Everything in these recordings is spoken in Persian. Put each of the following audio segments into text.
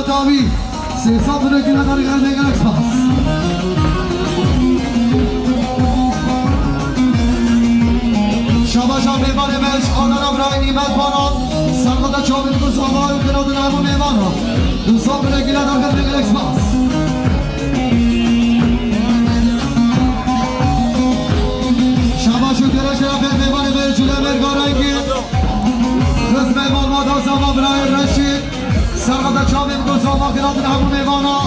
ماداوی 300 میلیون دلار گرده اکسپاس شاباشا میوان مش آنان ابراهیم نیمت بانان سرقاط چاوین کسوما و کناد نمو میوانا 200 میلیون دلار گرده اکسپاس شاباشو گرش رفت میوان مش جوله مرگارنگی رز میوان ماداز ابراهیم رشید سرقاط چاوین کسوما کناد نمو میوانا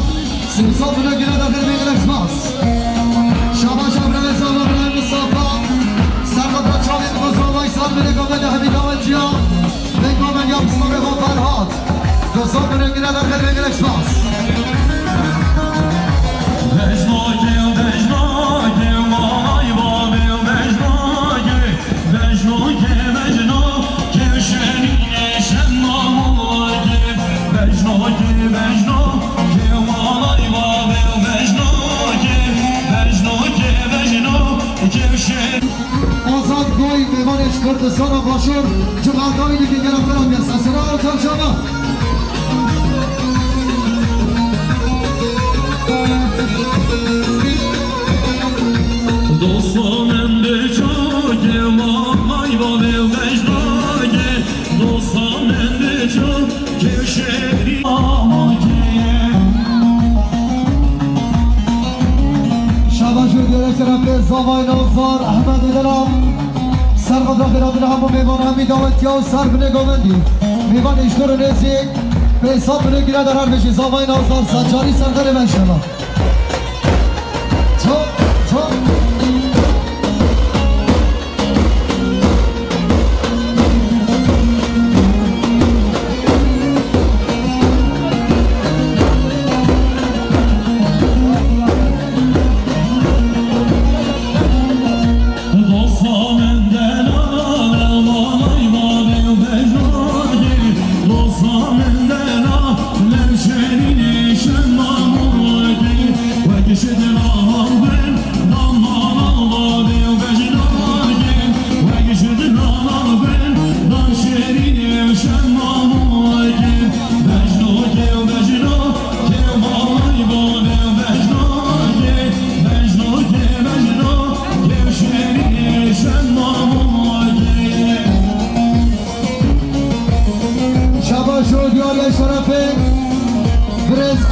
300 میلیون دلار گرده اکسپاس شاباشا ابراهیم مصطفی سرقاط چاوین کسوما ایسان میلیون حمیداوتیا میگم یا بسمه با فرهاد 200 میلیون دلار گرده اکسپاس آزاد گوی میوانش کردستان و باشور جمعدانی دیگه گرفتران بیست سرا آرزان شما دوستانم به چاک مای با بیو بجناگه دوستانم به چاک شهری شباشو گرفت رفت زاوای نوزار احمد دلم سرقاط رفت همو میوان همی داوتیا و سر بنه گومندی میوان اشکر نزیک به حساب بنه گیره در هر بشی زاوای نوزار سنجاری سردر من شما تو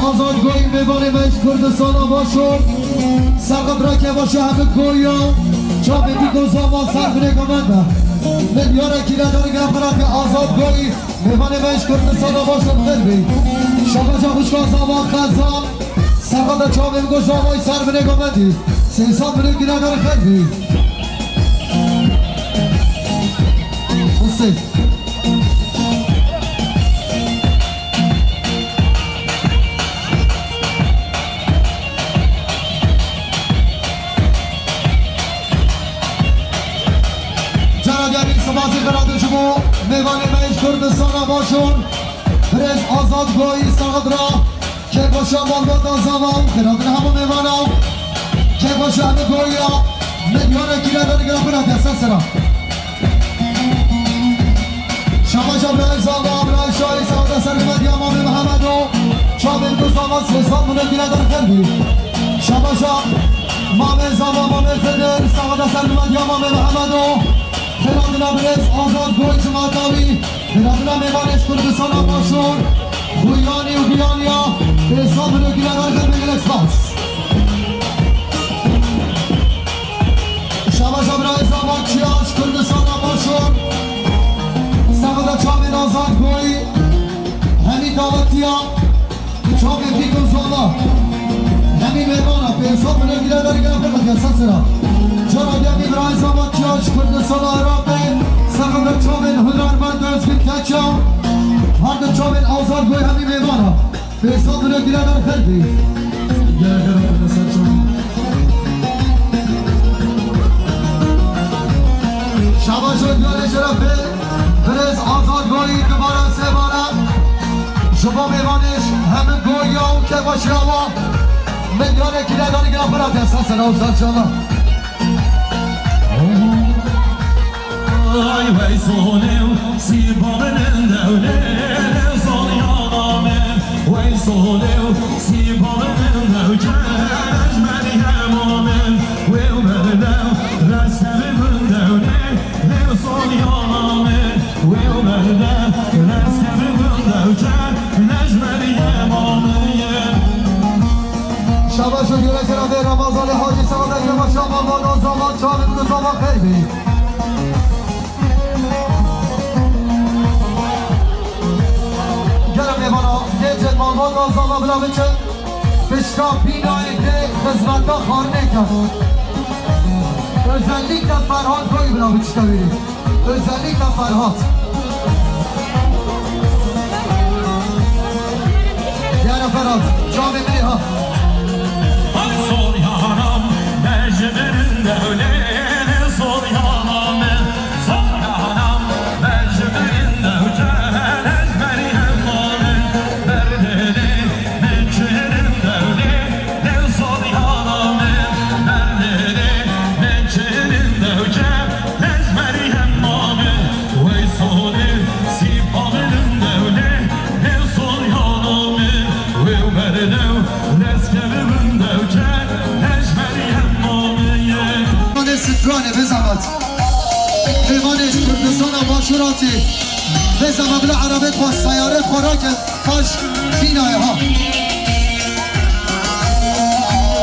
آزادگوی میوان مش کردستان باشون سرقاط را که باشه همه گویا چا بدی گوزاما سر بره گمنده میلیاره که نداری گرفت آزادگوی میوان مش کردستان باشون قلبی شما جا خوشگاه زاما خزان سرقاط چا بدی گوزامای سر بره گمندی 300 میلیون گیره داره قلبی حسین سبازی برادر شما میوان مش کردستان باشون برز آزادگوی سرقاط را که باشه مالبات زمان برادر همه میوانم که باشه همه گویا میلیون گیره داره گرفت دست سرا شما جا برای زمان برای شایی سعاده سرمت یا امام محمد و چابل دو زمان 300 میلیون گیره داره خلبی شما جا مام زمان مام خدر سعاده سرمت یا امام محمد و خیرادنا برز آزاد گوی جماعتاوی خیرادنا میوانش کردستان باشون گویانی و گویانیا به حساب رو گیره داره خیلی بگیر اکسپاس شما جبرای زمان چیاش کردستان باشون سقاط چاوین آزاد گوی همی داوتیا چاوین پیکن زالا همی میوانا به حساب رو گیره داره گیره خیلی سسرا جنابی برای زمان چیاش کردستان عراقی سقاط چاوین هنرمند از فیتچا هر چاوین آزاد گوی همی میوانا به حساب رو گیره داره خیلی گرده رو کردستان چاوین شما شد یاره شرفه برز آزاد گوی دوباره سه باره شما میوانش همه گویا و که باشه آوا میلیونه که نداری گرفت برات احساس نوزاد شما ay vay sonev si babenen devle zon yaname vay صولو سیبالن نوکرش مریم آمن ویو بردم رسم بندونه لیو سولیانامن ویو بردم رسم بندوکر نج مریم آمن شبا شکر جناب رمضان حاجی سعادت شما شما بالا زمان چاویم دو زمان خیلی گرم میبانا گیجت مالبان نازاما بلا بچن بشتا بینایی که خزمت ها خارنه کرد özellikle Ferhat koy buna bir çıkabilir. Özellikle Ferhat. Yani Ferhat, cami biri ha. Sol yanam, mecberinde öyle sol yanam, sol yanam, mecberinde öyle Meryem Hanım, berdeli, mecberinde öyle sol yanam, berdeli, mecberinde öyle Meryem Hanım, ve solu sipalında öyle sol yanam, ve berdeli Mane Sütrane bezamat Limanış Kurdistan başurati Bezama bile arabet ve sayaret khorak taş binaya ha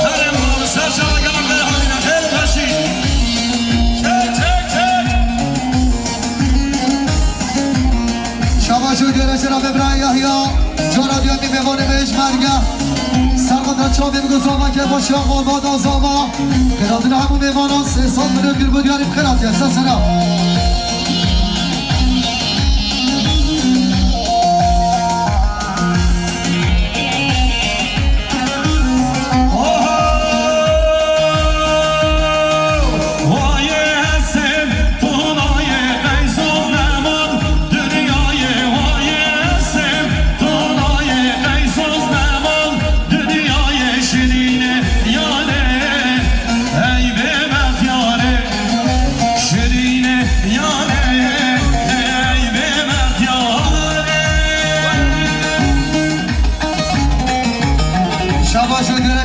Darım bunu serçava yanakları haline her taşı Çek Şabaşu göreşen Ebrahim Yahya Cana diyor mi mevane beş mergah سرقدر چاوی بگذارم که با شام آباد آزاما خیراتون همون میمانان 3 سال منو گل بود یاریم خیرات یسا سلام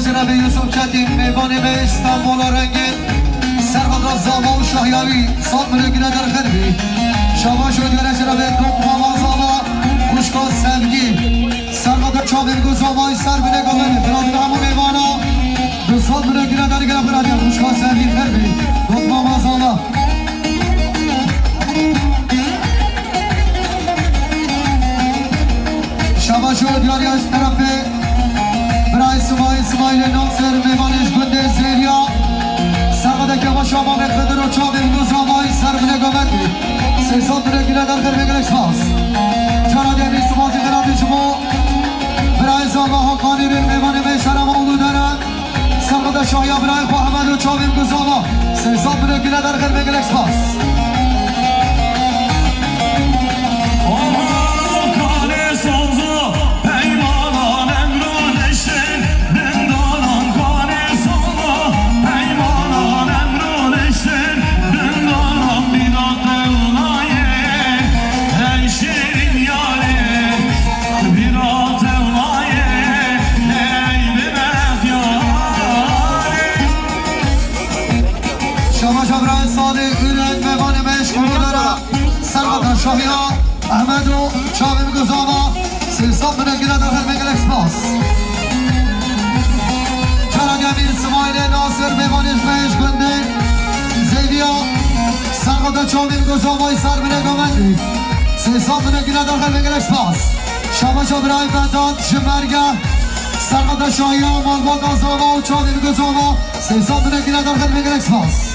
جناب یوسف کتیم میوان به استانبول رنگین سرقدر زاما و شهیاری صاد ملگینه در خربی شما شد گره جناب دکماما زاما خوشکا سمگی سرقدر چابیم گو زامای سر بینه گومنی برادر همو میوانا دو صاد ملگینه در گره برادر خوشکا سمگی خربی دکماما زاما شما شد یاری از طرف برای اسماعیل ناصر میوانش گنده زیریا سرقده که با شما بخدر و چابیم دو زامای سر بینه گومنی 3 سال ملگینه در خربی گلش پاس جانا دیمی سمازی خرابی شما برای زاما ها کانی بین میوان میشرم اولو دارن سرقده شایا برای خو احمد و چابیم دو زاما 3 سال ملگینه در خربی گلش پاس شاهیا احمد و چاوی گزاما 3 سال منگیره در خرمه گلکس پاس جرانی امیر اسماعیل ناصر میوانش بهش گنده زیدیا سرقدر چاوی گزامای سر بینه گامندی 3 سال منگیره در خرمه گلکس پاس شما برای بندان شمرگه سرقدر شاهیا مالبان آزاما و چاوی گزاما 3 سال منگیره در خرمه گلکس پاس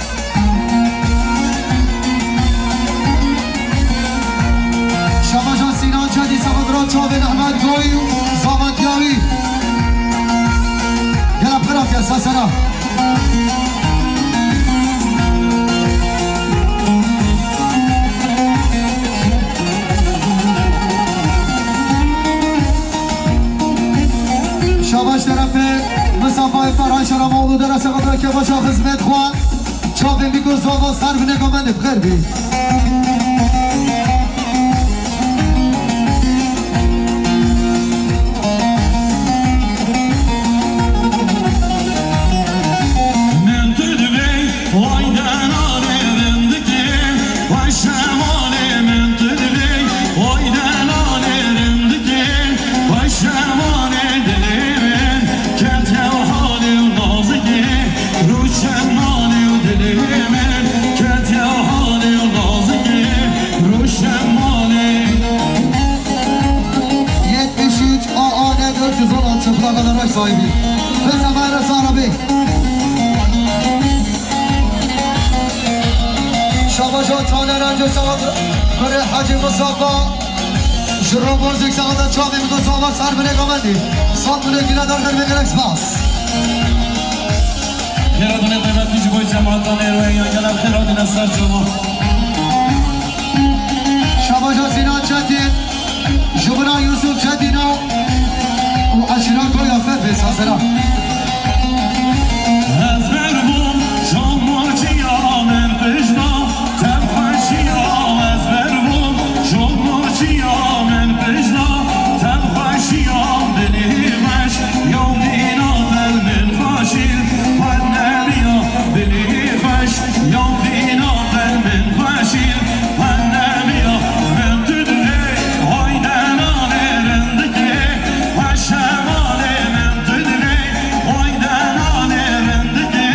شما جان سینان جدی سمدران چاوین احمد گوی زامندیاری گلب خراب کرد سسنا شماش طرف مسافای فرهای شرم اولو درسه قدر که باشا خزمت خواه چاوین بیگو زاما سر بینگو منه بخیر بی باش صاحبي بزن فارس عربي شباشا تانه رنج سعاد بره حاجی مصطفى شروع موزیک سعادت چاوی میگو سعادت سر بره گامندی سات بره گیره دار در بگرکس باس خیراتونه قیمت پیش بای جماعتان ایروه یا گلم خیراتونه سر شما شباشا سینان چتین جبران یوسف چتین و عشیران کوی آفر به ساسرا از بربون شما چیامن پشنا تب خوشیام از بربون شما چیامن پشنا تب خوشیام دلی خوش یا دینا دل من خوشیم پد نبیا دلی خوش یا دینا دل من خوشیم پد نبیا من تو دلی های دنانه رندگی پشمانه من تو دلی های دنانه رندگی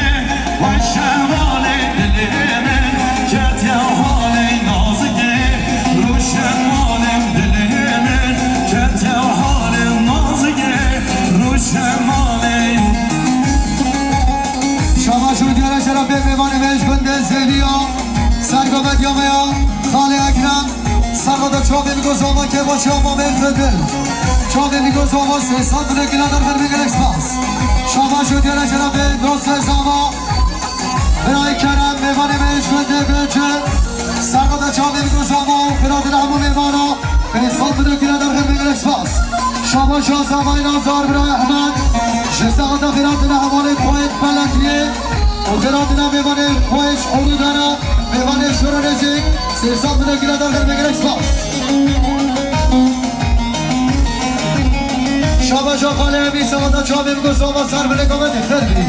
پشمانه دلی من کت یا حال نازگی روشمانم دلی من کت یا حال نازگی روشمانه شما شو دیاره چرا به میوان مهش گنده زیدیا سرگامت یامیا خاله اکرم سرگادا چاوه میگو زاما که با شما مفردل چاوه میگو زاما سه سال بوده گلا در هر میگل اکسپاس شما شو دیاره چرا به دوست زاما برای کرم میوان مهش گنده بچه سرگادا چاوه میگو زاما برادر همو میوانا به سال بوده گلا در هر میگل اکسپاس شما شو زامای نازار برای احمد شساقادا برادر همانه کویت بلندیه و برادر میوانه کویش اولودانا میوانه شروع رزیک سیسان بوده گلا در هر میگل اکسپاس شما شو خاله امی ساقادا چاوه میگو زاما سر بله گامده خیلی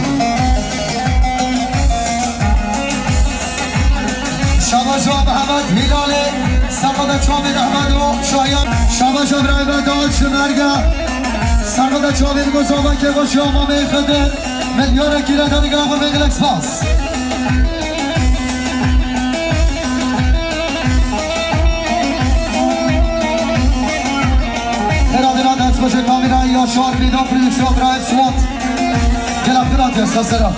شباشا محمد هلال سرقادا چاوید احمد و شایان شباشا ابراهیم داد شنرگا سرقادا چاوید گذابا که با شما میخده میلیون کیلو دادگاه و بگل اکسپاس ارادینا دست باشه کامیرا یا شار بیدا پریدکسیون برای سوات گلم گراتیس ساسرا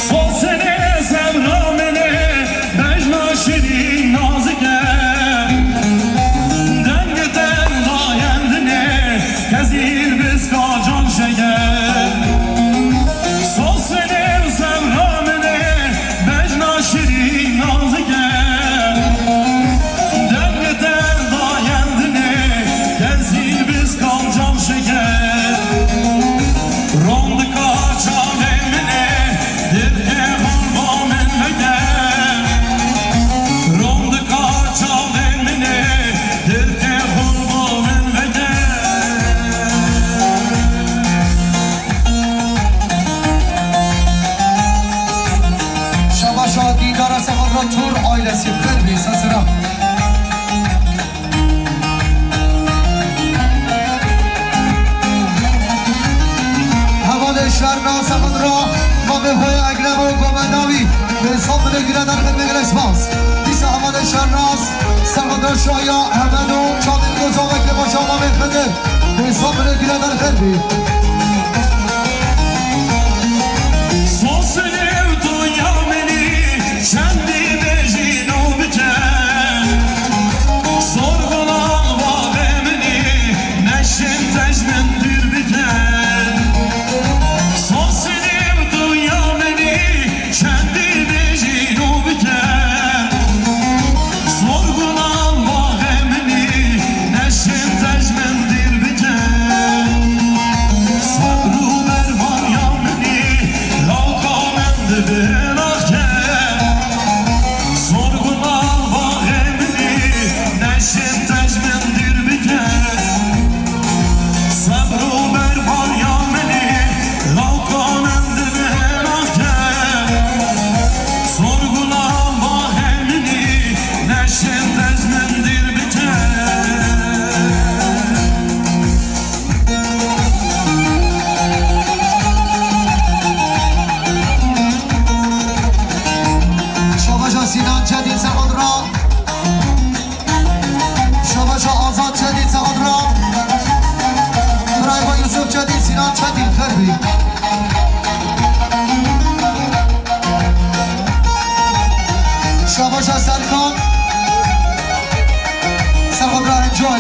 سوسنه زمرامنه بجنا شیرین نازگه دنگتن دایندنه کزیر بسکا جان شگه سوسنه زمرامنه بجنا شیرین نازگه دنگتن دایندنه کزیر بسکا جان شگه روند کاچا منه دل تور ailesi bir sasıra. Havalı şerna samandra ma be hoya agram o gomandavi ve sabne girer dar khidmet esmas. İsa havalı şernas samandra şaya Ahmedo çadın gözava ke başa ma be khidmet ve sabne girer dar khidmet. Soslev dünya beni kendi bejino biçer sorgulan vahemini neşin tecmen bir biter Soslev dünya beni kendi bejino biçer sorgulan vahemini neşin tecmen bir biter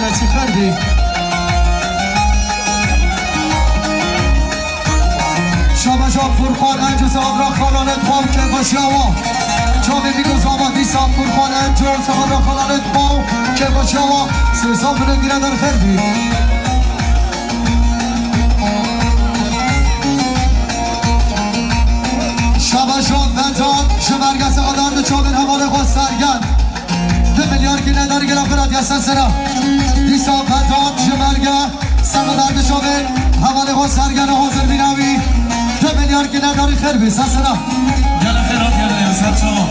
غلطی کردی شما شما فرخان انجز آدرا خالانت باو که باشی آوا جامعه بیگوز آمادی سام فرخان انجز آدرا خالانت باو که باشی آوا سیسان بره گیره در کردی شما شما بنتان شمرگس آدان چابن حواله خواست سرگن 2 میلیارد که نداری گرم فراد یستن سرا دیسا بنتان شمرگه سقدان چابن حواله خواست سرگن حاضر بیناوی 2 میلیارد که نداری خیر بی سسنا گل خیرات گل یاسر شما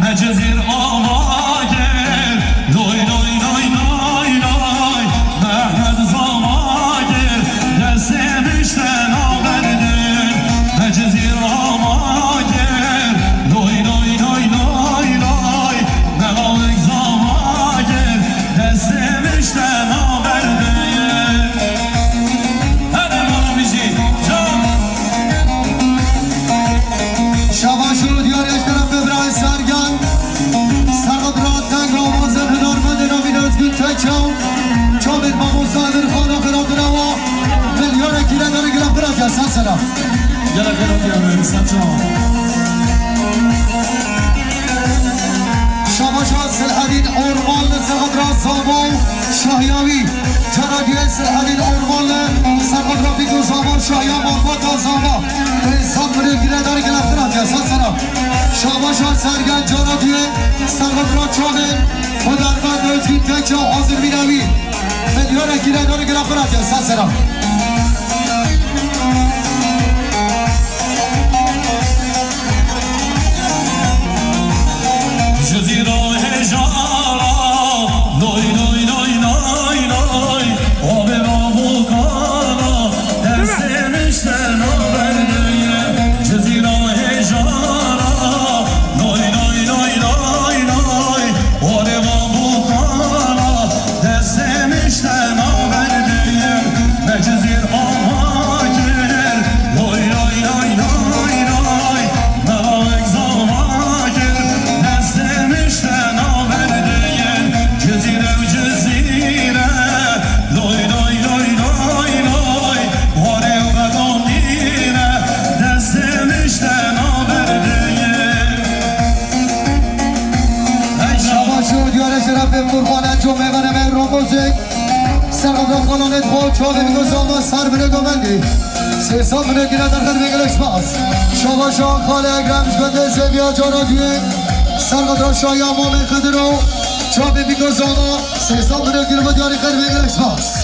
نجزیر آماگر لوی لوی لوی لوی لوی مهد زماگر دستمشتن آوردن نجزیر آماگر لوی لوی لوی لوی لوی مهد زماگر دستمشتن آوردن شباشو دیاری اشترف ابراهی سرگن سرقد راد تنگ را مازم هنرمند نامین ازگون تکم چابید با مصادر خانه خراد نوا میلیون کیره داره گرم برد یسن سلام گل خیرات گل یاسر شما شباشو سلحدین اورمان سرقد راد سامو شاهیاوی تنادیه سلحدین اورمان سرقد را بیگو سامو شاهیان مارفات سامو انسان بره گیره داره گرم برد یسن سلام شباشو سرگن جانادیه سرقد راد چابید هنرمند ازگون تکم حاضر بینوی میلیون کیره داره گرم برد یسن سلام جزیره هجارا لوی لوی لوی لوی لوی آب رامو کارا دستمشتن آورده جزیره هجارا لوی لوی لوی لوی لوی آب رامو کارا دستمشتن آورده نجزیر آماگر لوی لوی لوی لوی لوی ملاک زماگر دستمشتن آورده جزیره و جزیره لوی لوی لوی لوی لوی واره و بدام میره دستمشتن آورده شباشو دیار شرف فرخان انجام میبنه مهران موزیک سرقدر خانانت با چاوه میگو زاما سر بره گمندی سیسان بره گیره در خد میگلش باز شباشو خاله اگرمش بنده سویا جانادیه سرقدر شایی امام خدرو چاوه میگو زاما سیسان بره گیره با دیاری خد میگلش باز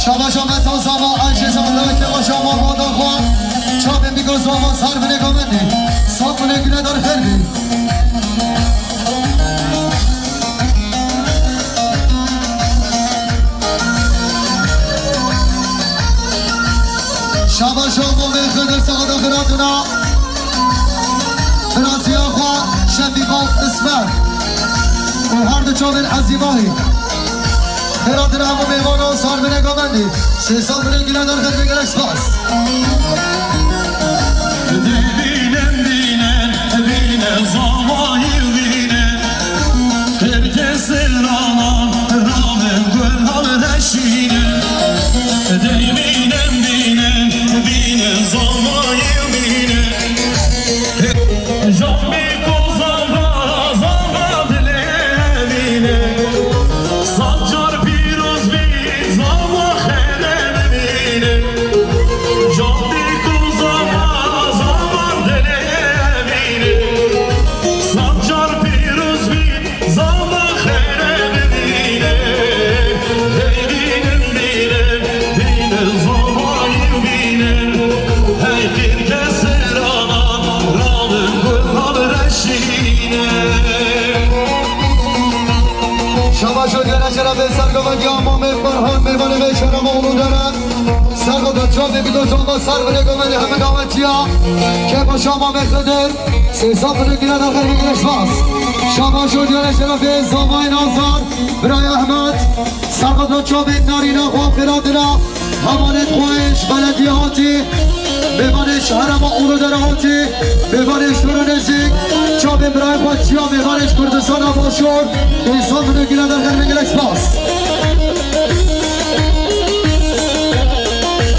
شباشو متا زاما عجی زمانه که با شما مادان خواه چاوه میگو زاما سر بره گمندی سان بره گیره در خد بی شباشو مومن خدر سقد آخراتنا فرانسیا خواه شفیقات اسمر و هر دو چاوین عزیماهی خیراتنا همو میوانو سار بینه گامندی 3 سال بینه گیلن در خد بگرش باز بینن بینن بینن زمایی بینن herkes raman ramen gül havleşine Binen binen binen zamayı binen Jambi kozava zava dile bine Sancar piruz bir zava hele bine Jambi kozava zava dile bine Sancar piruz bir zava hele bine Binen binen binen zamayı binen Hey bir keser anan Ralın gönal reşine شباشو دیار شرف سرگمندی امام فرهان میوانه به شرم اونو دارن سرقدر چاوه میگو زاما سر بره گمندی همه دامتیا که با شما مخدر 3 سال بره گیره در خد بگرش باز شباشو دیار شرف زامای نازار برای احمد سرقدر چاوه نارینا خواه خیراتنا همانت خویش بلدیاتی ببانش حرم اولو درهاتی ببانش درو نزیک چا ببرای بچی ها ببانش کردستان ها باشور انسان منو گیره در خرمه گلک باس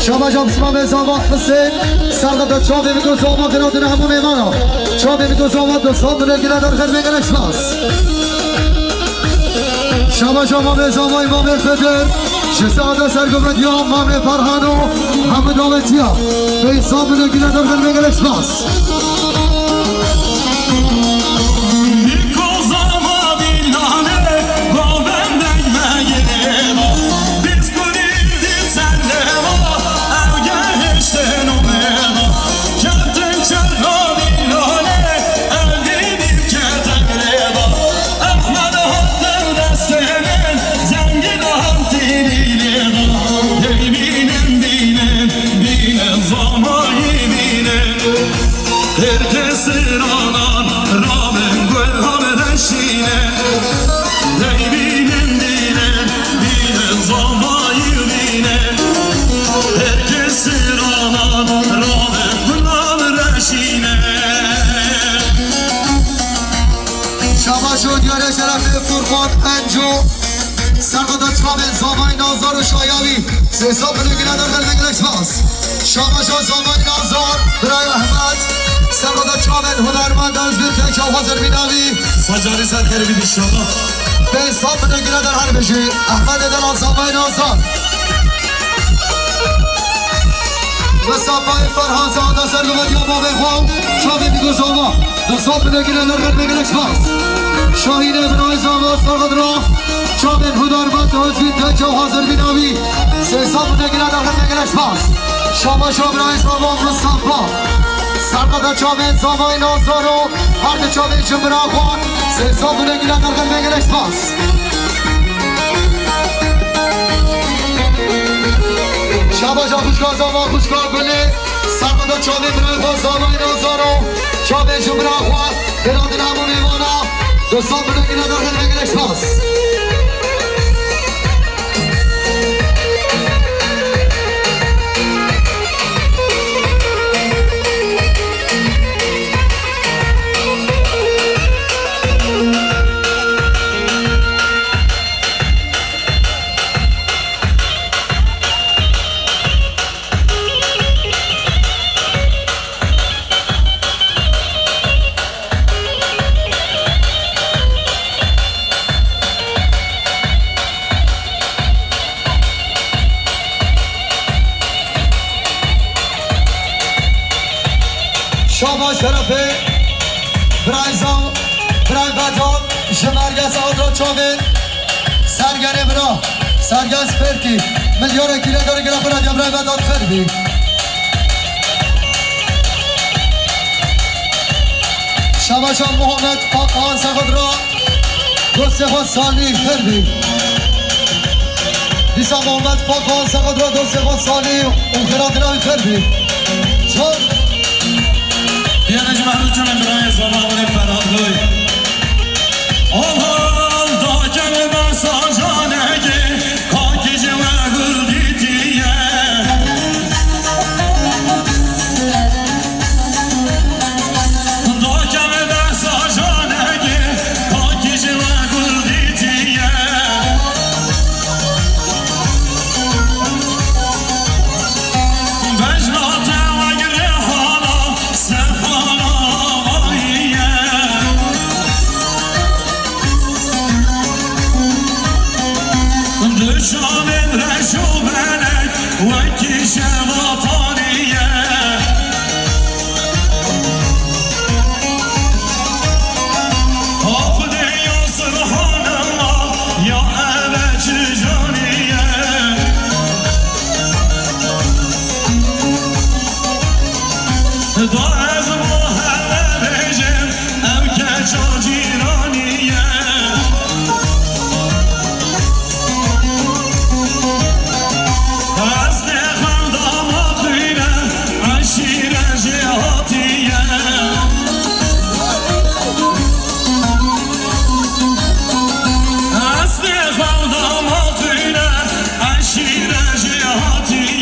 شما جام سما به زاوات حسین سرقدر چا بمیگو زاما قرادن همو میمانا چا بمیگو زاما دوستان منو گیره در خرمه گلک باس شما جام به زاما امام الفدر شهزاده سرگوبت یا مامن فرهانو همه دولتی ها به حساب منو گیره در خرمه گلک باس سرقدر چابن زامای نازار و شایوی سه سال بلگی ندار خلق گلکس باس شما شا زامای نازار برای احمد سرقدر چابن هنرمند از بیرتک شاو حاضر بیناوی سجاری سر خیلی بیدی شما به سال بلگی ندار هر بشی احمد دلال زامای نازار و صفای فرحان زاده سرگوبت یا بابه خواه شابه بیگو زاما دو سال بلگی ندار خلق گلکس باس شاهین ابنای زاما سرقدر را چابن هنرمند حزبی تجا حاضر بیناوی سه سال نگیره در خلق گلکس باس شما شابن زاما مصطفا سرقدر چابن زامای نازارو هر چابن جمرا خوان سه سال نگیره در خلق گلکس باس شما جا خوشگاه زاما خوشگاه گله سرقدر چابن برای خواه زامای نازارو چابن جمرا خوان برادن همون ایوانا دو سال نگیره در خلق گلکس باس شما شرفه برایزان برای بدان شمرگز آدرا چاوه سرگره برا سرگز پرتی ملیار کیره داره گره برای برای بدان خربی شما شما محمد پاکان سخد را دوست خود سالی خربی دیسا محمد پاکان سخد را دوست خود سالی اون خیرات را خربی چون یه نجمه جونم برای زمان فرانگوی آهان دا کم بسا جانگه کاکی جمعه گردی تیه دا کم بسا جانگه کاکی جمعه گردی تیه بجنات وگر حالا سفانا شامل رشو بلک وکی شواطانیه حافظه یا سبحان الله یا عبج جانیه دا از محله بجم او کجا جیرانیه شیر جهاتی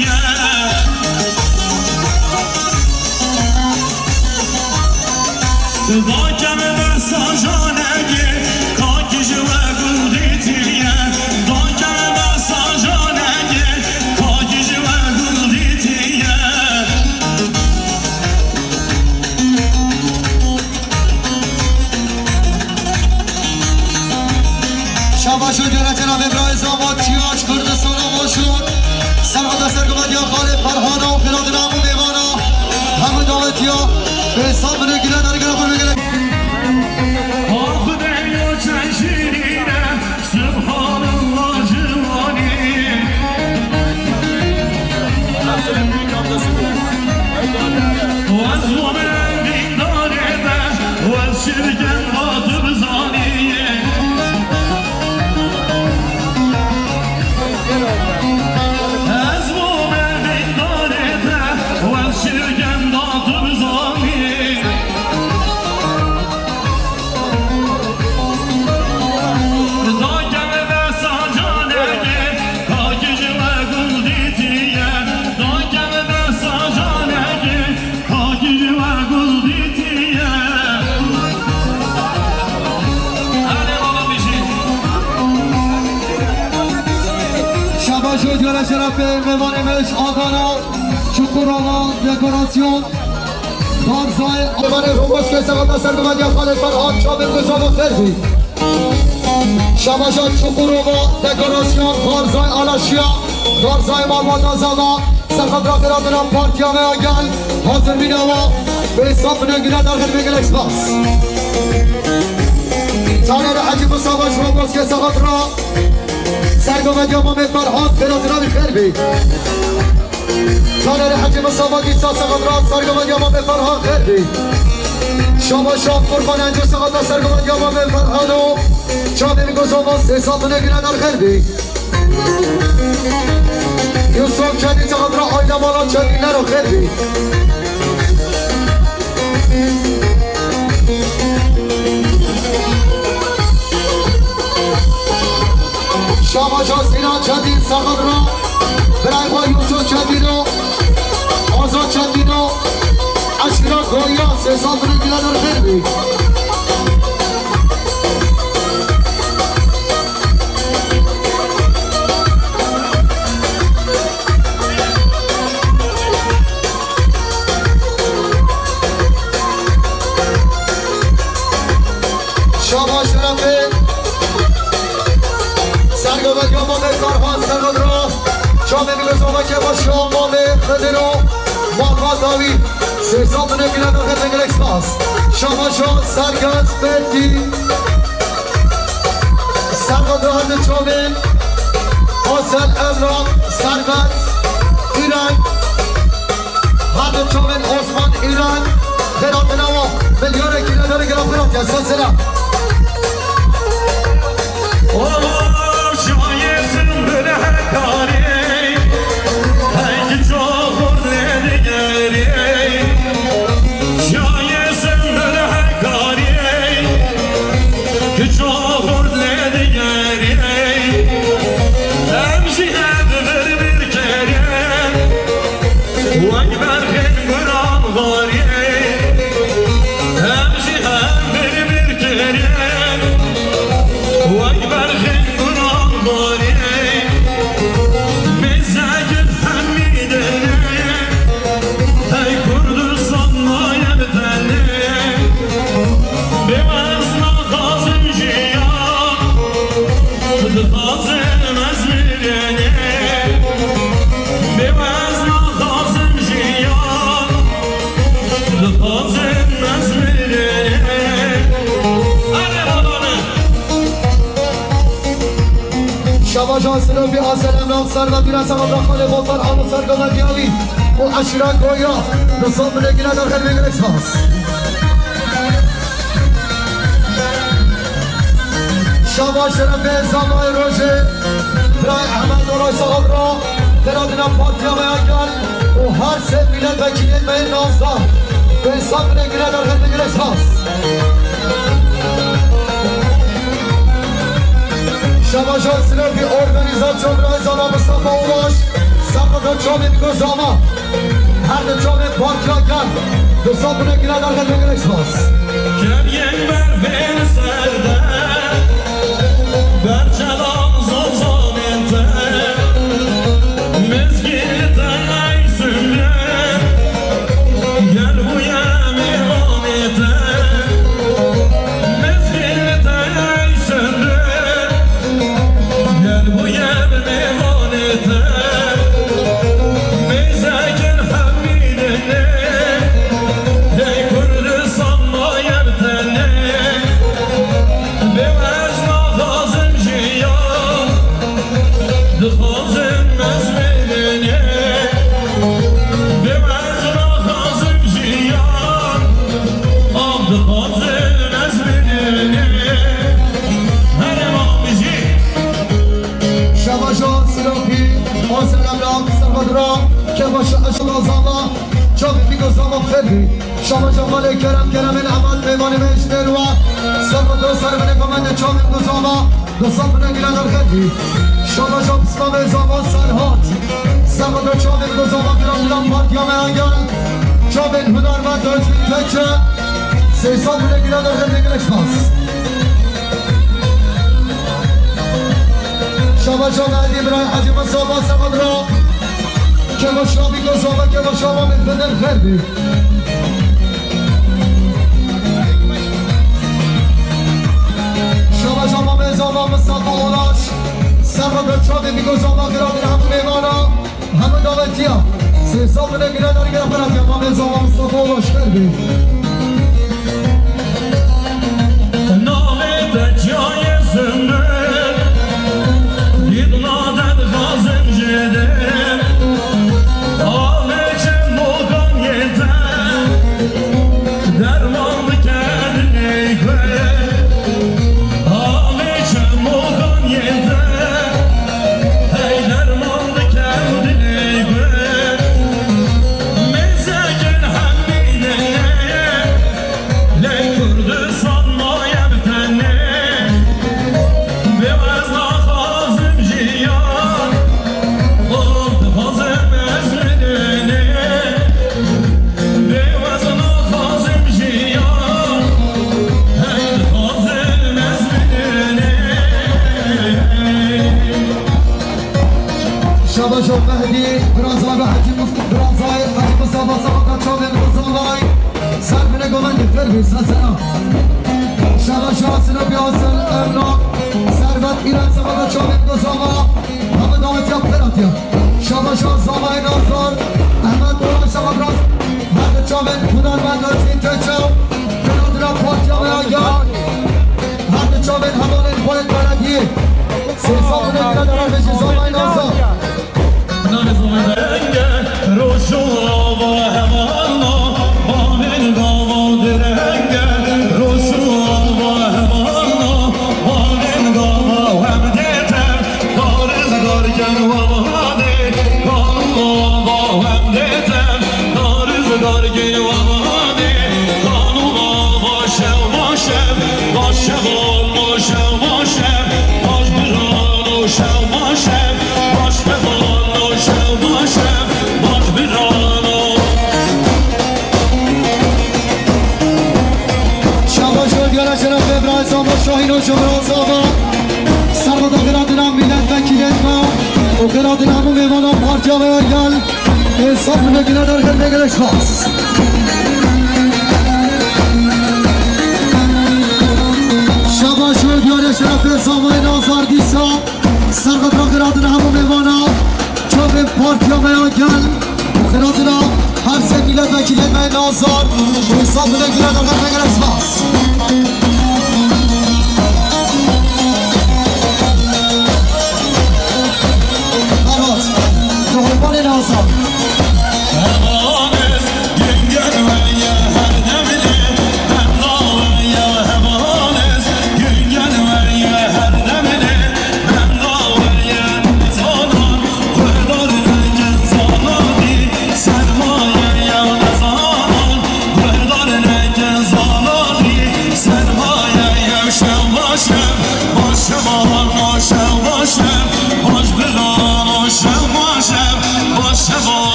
دعوتیا به حساب نگیره در گرفت بگیره آخ دریا چشیرینه سبحان الله جوانی و از مومن دینداره و از شرکن خاطر زانیه از مومن دینداره و از شرکن خاطر زانیه شد یا شرف مهمانمش آقانا شکرانا دکوراسیون دارزای مهمان روبوس که سقط اثر دومد یا خالد فرهاد شامل گذاب و خیلی شباشات شکرانا دکوراسیون دارزای آلاشیا دارزای مالوان آزاما سرخط را برادران پارتیا میاگل حاضر بیناما به حساب نگیره در خیلی بگل اکسپاس تانیر حجیب و ساباش روبوس که سقط را سرگومد یا مامه فرهاد برادران خیلی تانر حجم ساماگی سا سقدران سرگومد یا مامه فرهاد خیلی شما شام قربان انجو سقدر سرگومد یا مامه فرهاد و چابه میگوزاماست حساب نگیرن در خیلی یوسف چندی سقدر آیده مالا چندی نرو خیلی شما جاسینا چندین سقط را برای با یوسف چندین و آزاد چندین و اشکرا گویا سه سال بگیرن در خیلی شما شرفه سرگومد یا مامه فرهاد سرگومد را شامه میگوزامه که با شامامه خدر و مالوان داوی سرسام نگیرن و خدر نگل اکسپاس شما شاد سرگز بردی سرگومد را هنده چومه حاصل امران سرگز ایران هنده چومه عثمان ایران خیرات نوا ملیار کیلو داره گرام خیرات یا سلسله şayesin böyle kari Hangi çok urledi geri Şayesin böyle kari Ki çok urledi geri Hemşi evdir bir kere Vay berkin Kur'an gari Hemşi evdir bir kere Vay berkin شباشان سلوفی آسل امرام سرگاه بیرن سمان رخمال بودن آمو سرگاه دیاوی و اشیران گویا نصاب نگیره در خیلی بگیر اکسپاس شباش شرفه زمان روشه برای احمد دولای صاحب را درادنا پاتیا میاگل و هر سه میلت وکیلی مهین نازدار به حساب نگیره در خیلی بگیر اکسپاس شباشان سلوفی ارگانیزاسیون برای زانا مصطفی اولاش سقط چومه میگوزاما هر دو چومه پارتیا گرد دو ساب نگیره در خیلی بگیر اکسپاس Geriyen ver beni serde Ver çalan zozamente Mezgilden ay sümle Gel bu yemi vanete Mezgilden ay sümle Gel bu yemi vanete Mezgil hamidene شما زما چاوی میگو زما خیلی شما جمال کرم العمل میمانی میشنر و سر دو سر من کمند چاوی میگو زما دو سال من گیرن در خیلی شما جم اسلام زما سرهات سر دو چاوی میگو زما گیرن دیرم پارتیا میانگل چاوی هنرمند دارزی تکه 3 سال من گیرن در خیلی گلش باز شما جم عدی برای حجم صحبا سمد را که ما شابی گذابه که ما شما میفندن خیلی شما شما میزاما مصطفى اولاش سر را به چابی میگذابه گرامین همه میمانا همه داوتی ها 3 سال بده گره داری گره پرد که ما میزاما مصطفى اولاش خیلی نامه به جای زنده دیدنادن غازم جده شباشو مهدی برازای به حجی برازای حجی مصطفى سبقا چاوی مزالای سر بینه گومند فربی سسنا شباشو حسنو بیاسل املاک سربت ایران سبقا چاوی مزالا همه دامتیا پراتیا شباشو زامای نازار احمد دوران سبق راست مرد چاوی هنرمند دارزین تچو پرات را پاتیا میانگل مرد چاوی همانین پایت بردی 3 سال بینه گیره دارم بشی زامای نازار روشو و همانا آمین گاوا درنگه روشو و همانا آمین گاوا هم دیتر دارزگار کن و ماده گاوا هم دیتر دارزگار کن و ماده قانونا باشه باشه باشه باشه باشه باش برانو شو باشه باش برانو شو باشه باش برانو شباش و دیاره شرف ابراهیم زاما شاهین و جمران زاما سرمدا قرادنام میلت وکیلت ما و قرادنام و میمانم پارچا و ایال حساب نگیره در خیل بگرش باز شباش و دیاره شرف زامای نازار دیسا سرمدا قرادنام و میمانم چوب پارچا و ایال قرادنام هر سه میلت وکیلت ما نازار حساب نگیره در خیل بگرش باز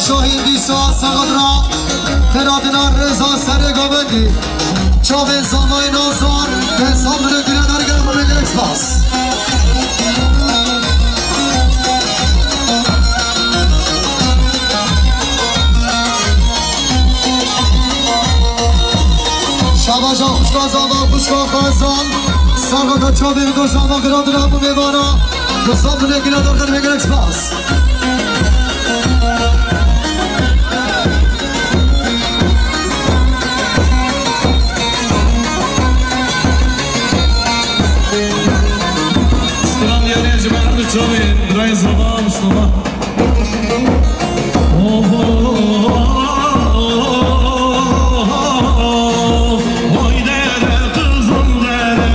شاهین دیسا سقدرا خیراتنا رضا سر گوبندی چاوه زامای نازار به سامن گیره داری گرم رو بگیر اکسپاس شباشا خوشگاه زاما خوشگاه خواهستان سقدرا چاوه میگو زاما خیراتنا رو میبانا به سامن گیره داری گرم بگیر اکسپاس Çabuk, Ray Zaba Mustafa. Oy dere kızım dere,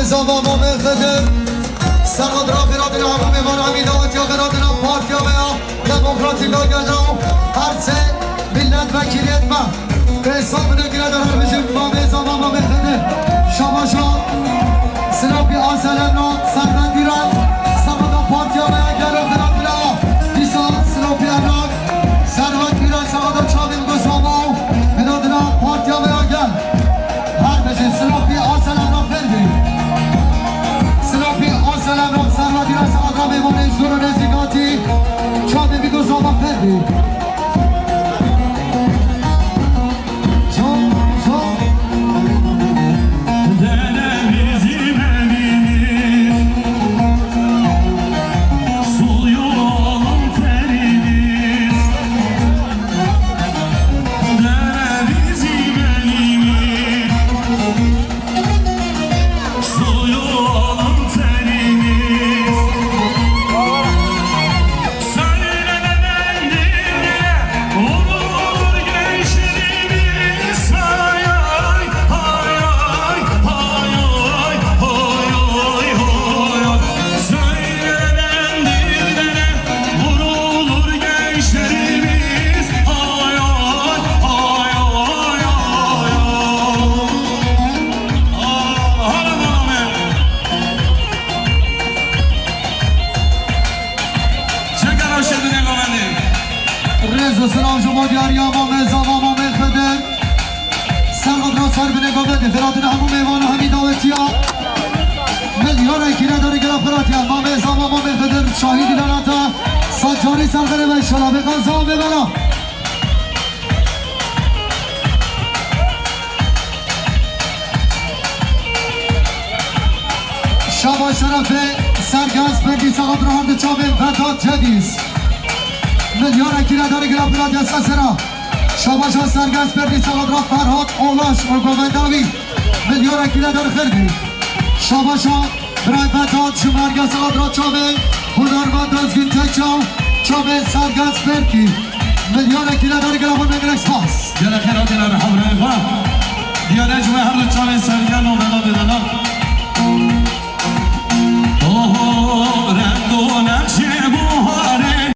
زبا مام خدم سرد را براد الهام میوان همین دعوت یا براد الهام پارتیا بیا دموکراتیکا گدو هر سه ملت وکیلیت ما به حساب نگیره دارم بشیم مام زبا مام خدم شما شما سناپی آسلم را سرمن دیرن سرد پارتیا بیا گره براد الهام دیسا سناپی امراک سرمن دیرن سرد چابیم گسامو براد الهام پارتیا بیا گر هر بشه سناپی آسلم را بردی سناپی آسلم را سرمن دیرن سرد را میمونه شروع رزیگاتی چابیم گسامو بردی سلام شما دیاریا مام زاوا مام خدر سرقد را سر بنگاه بده فراتن همون میوان همی داوتیا ملیار اکیره داره گرا فراتیا مام زاوا مام خدر شاهدی دانتا ساجاری سرقره به شلا به قضا ببلا شبا شرف سرگز بردی سقط را هرد چابه فتات جدیز ملیار اکیره داره گرا فراتیا سسرا شاباشا سرگز بردی سقط را فرهاد اولاش ارگونداوی ملیار اکیره داره خردی شاباشا برای فتات شمارگز سقط را چابه هنرمند از گنتچاو چابه سرگز برکی ملیار اکیره داره گرا فراتیا اکسپاس جل خیرات الان حمره